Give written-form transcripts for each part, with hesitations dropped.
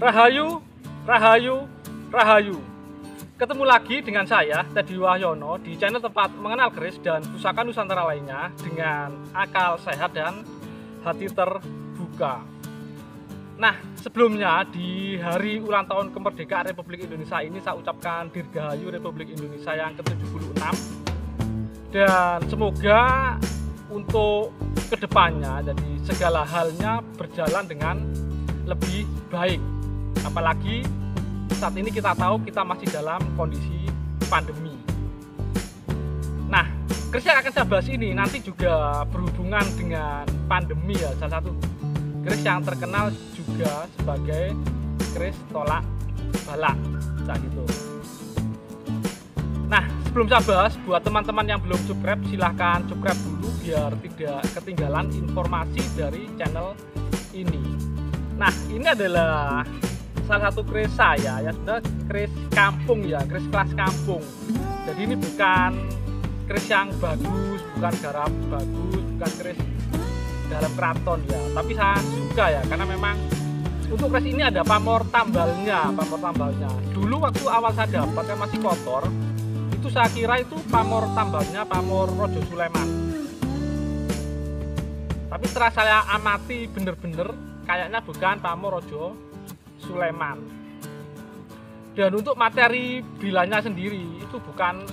Rahayu, Rahayu, Rahayu. Ketemu lagi dengan saya, Teddy Wahyono, di channel tempat mengenal keris dan pusaka Nusantara lainnya dengan akal sehat dan hati terbuka. Nah, sebelumnya di hari ulang tahun kemerdekaan Republik Indonesia ini saya ucapkan Dirgahayu Republik Indonesia yang ke-76. Dan semoga untuk kedepannya, jadi segala halnya berjalan dengan lebih baik. Apalagi saat ini kita tahu kita masih dalam kondisi pandemi. Nah, keris yang akan saya bahas ini nanti juga berhubungan dengan pandemi ya. Salah satu keris yang terkenal juga sebagai keris tolak balak, gitu. Nah, sebelum saya bahas, buat teman-teman yang belum subscribe, silahkan subscribe dulu biar tidak ketinggalan informasi dari channel ini. Nah, ini adalah salah satu keris saya ya, sudah keris kampung ya, keris kelas kampung. Jadi ini bukan keris yang bagus, bukan garap bagus, bukan keris dalam keraton ya, tapi saya suka ya karena memang untuk keris ini ada pamor tambalnya. Dulu waktu awal saya dapat kan masih kotor, itu saya kira itu pamor tambalnya pamor Rojo Suleman. Tapi setelah saya amati bener-bener kayaknya bukan pamor Rojo Suleman. Dan untuk materi bilanya sendiri itu bukan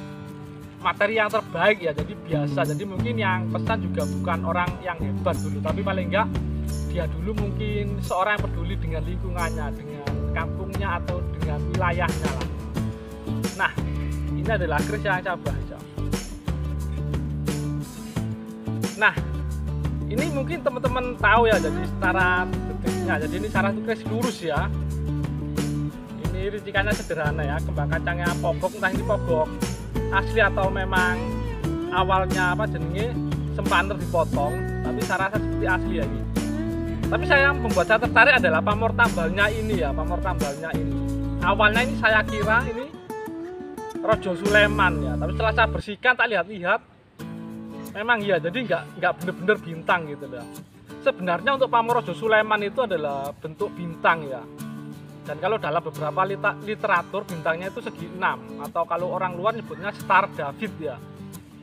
materi yang terbaik ya, jadi biasa. Jadi mungkin yang pesan juga bukan orang yang hebat dulu, tapi paling enggak dia dulu mungkin seorang yang peduli dengan lingkungannya, dengan kampungnya atau dengan wilayahnya lah. Nah, ini adalah keris yang saya bahas ya. Nah, ini mungkin teman-teman tahu ya, jadi secara detiknya, jadi ini salah satu keris lurus ya. Ini ricikannya sederhana ya, kembang kacangnya pogok, entah ini pogok asli atau memang awalnya apa jenenge sempaner dipotong, tapi saya rasa seperti asli ya ini. Tapi saya yang membuat saya tertarik adalah pamor tambalnya ini ya, pamor tambalnya ini. Awalnya ini saya kira ini Rojo Suleman ya, tapi setelah saya bersihkan tak lihat-lihat, memang iya, jadi nggak bener-bener bintang gitu ya. Sebenarnya untuk pamor Rojo Suleman itu adalah bentuk bintang ya. Dan kalau dalam beberapa literatur bintangnya itu segi 6, atau kalau orang luar nyebutnya Star David ya,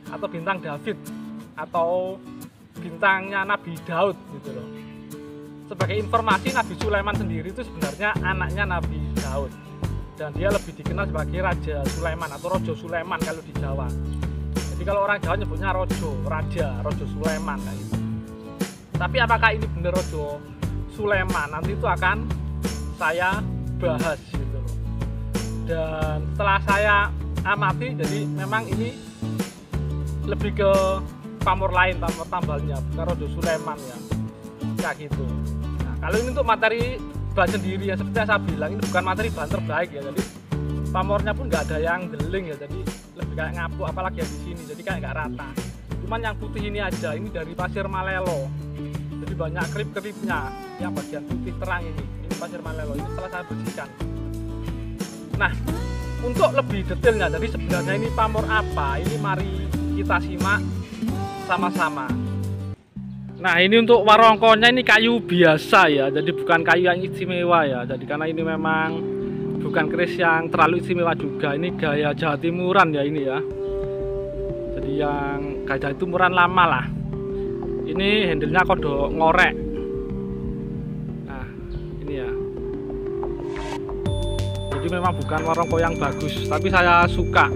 atau bintang David, atau bintangnya Nabi Daud gitu loh. Sebagai informasi, Nabi Sulaiman sendiri itu sebenarnya anaknya Nabi Daud, dan dia lebih dikenal sebagai Raja Sulaiman atau Rojo Sulaiman kalau di Jawa. Jadi kalau orang Jawa nyebutnya Rojo, Raja, Rojo Sulaiman kayak gitu. Tapi apakah ini benar Rojo Sulaiman? Nanti itu akan saya bahas gitu loh. Dan setelah saya amati, jadi memang ini lebih ke pamor lain, pamor tambalnya, bukan Rojo Suleman ya, kayak gitu. Nah, kalau ini untuk materi bahan sendiri ya, seperti yang saya bilang, ini bukan materi bahan terbaik ya, jadi pamornya pun nggak ada yang deling ya, jadi lebih kayak ngapuk, apalagi yang di sini, jadi kayak nggak rata. Cuman yang putih ini aja, ini dari pasir Malelo, jadi banyak kerip-keripnya, yang bagian putih terang ini pasir Malelo, ini setelah saya bersihkan. Nah, untuk lebih detailnya, jadi sebenarnya ini pamor apa, ini mari kita simak sama-sama. Nah, ini untuk warongkonya ini kayu biasa ya, jadi bukan kayu yang istimewa ya, jadi karena ini memang bukan keris yang terlalu istimewa juga, ini gaya Jawa Timuran ya ini ya, jadi yang gaya Jawa Timuran lama lah. Ini handlenya kodok ngorek. Jadi memang bukan warongko yang bagus, tapi saya suka.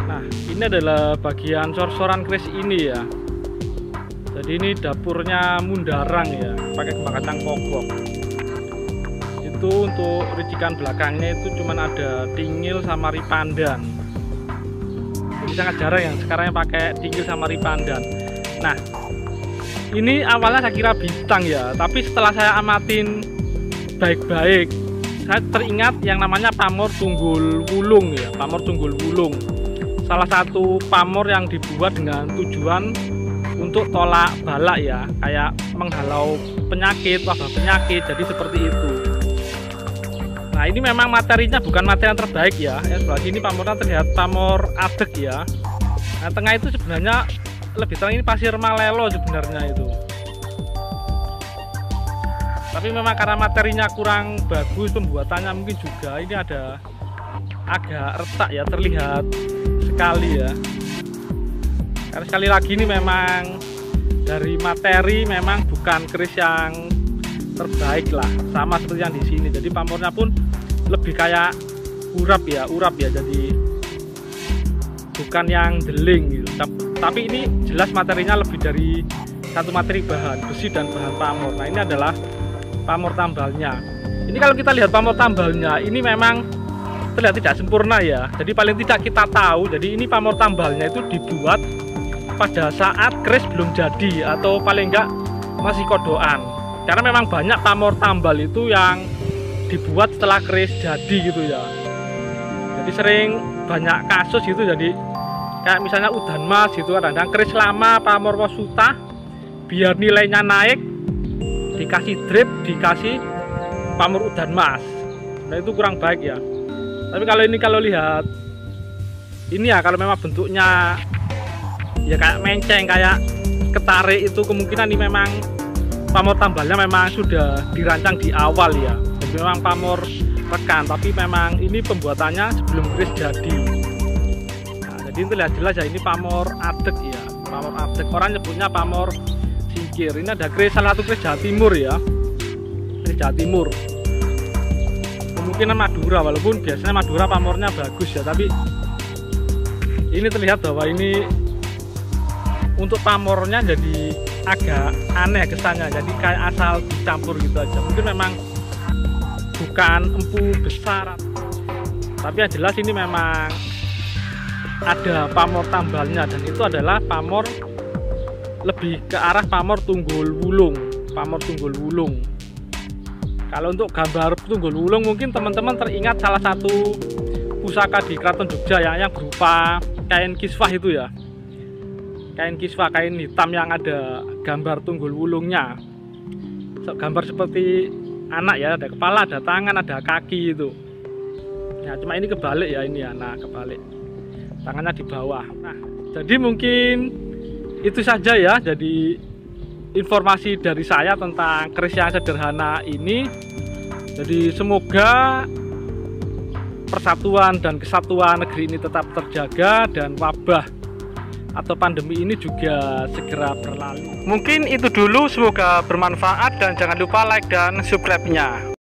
Nah, ini adalah bagian sor-soran keris ini ya. Jadi ini dapurnya Mundarang ya, pakai kembang kacang pogok. Itu untuk ricikan belakangnya itu cuman ada tingil sama ripandan. Jadi sangat jarang yang sekarang yang pakai tingil sama ripandan. Nah, ini awalnya saya kira bintang ya, tapi setelah saya amatin baik-baik saya teringat yang namanya pamor Tunggul Wulung ya, pamor Tunggul Wulung. Salah satu pamor yang dibuat dengan tujuan untuk tolak balak ya, kayak menghalau penyakit, wabah penyakit, jadi seperti itu. Nah ini memang materinya bukan materi yang terbaik ya, sebelah sini pamornya terlihat pamor adek ya. Nah tengah itu sebenarnya lebih terang, ini pasir malelo sebenarnya itu. Tapi memang karena materinya kurang bagus pembuatannya, mungkin juga ini ada agak retak ya, terlihat sekali ya. Karena sekali lagi ini memang dari materi memang bukan keris yang terbaik lah, sama seperti yang di sini. Jadi pamornya pun lebih kayak urap ya, jadi bukan yang deling gitu. Tapi ini jelas materinya lebih dari satu materi bahan, besi dan bahan pamor. Nah ini adalah pamor tambalnya. Ini kalau kita lihat pamor tambalnya, ini memang terlihat tidak sempurna ya. Jadi paling tidak kita tahu, jadi ini pamor tambalnya itu dibuat pada saat keris belum jadi atau paling enggak masih kodokan. Karena memang banyak pamor tambal itu yang dibuat setelah keris jadi gitu ya. Jadi sering banyak kasus gitu, jadi kayak misalnya udan mas gitu, kadang-kadang keris lama pamor wasuta biar nilainya naik dikasih drip, dikasih pamor udan mas. Nah itu kurang baik ya. Tapi kalau lihat ini ya, kalau memang bentuknya ya kayak menceng, kayak ketarik, itu kemungkinan ini memang pamor tambalnya memang sudah dirancang di awal ya. Jadi memang pamor rekan, tapi memang ini pembuatannya sebelum keris jadi. Nah, jadi terlihat jelas ya ini pamor adek ya, pamor adek. Orang nyebutnya pamor singkir. Ini ada keris, salah satu keris Jawa Timur ya, keris Jawa Timur. Kemungkinan Madura, walaupun biasanya Madura pamornya bagus ya, tapi ini terlihat bahwa ini untuk pamornya jadi agak aneh kesannya, jadi kayak asal dicampur gitu aja. Mungkin memang bukan empu besar, tapi yang jelas ini memang ada pamor tambalnya, dan itu adalah pamor lebih ke arah pamor Tunggul Wulung, pamor Tunggul Wulung. Kalau untuk gambar Tunggul Wulung mungkin teman-teman teringat salah satu pusaka di Keraton Jogja ya, yang berupa kain kiswah itu ya, kain kiswah, kain hitam yang ada gambar Tunggul Wulungnya, gambar seperti anak ya, ada kepala, ada tangan, ada kaki itu ya. Cuma ini kebalik ya, ini ya, nah kebalik, tangannya di bawah. Nah jadi mungkin itu saja ya, jadi informasi dari saya tentang keris yang sederhana ini. Jadi semoga persatuan dan kesatuan negeri ini tetap terjaga, dan wabah atau pandemi ini juga segera berlalu. Mungkin itu dulu, semoga bermanfaat, dan jangan lupa like dan subscribe-nya.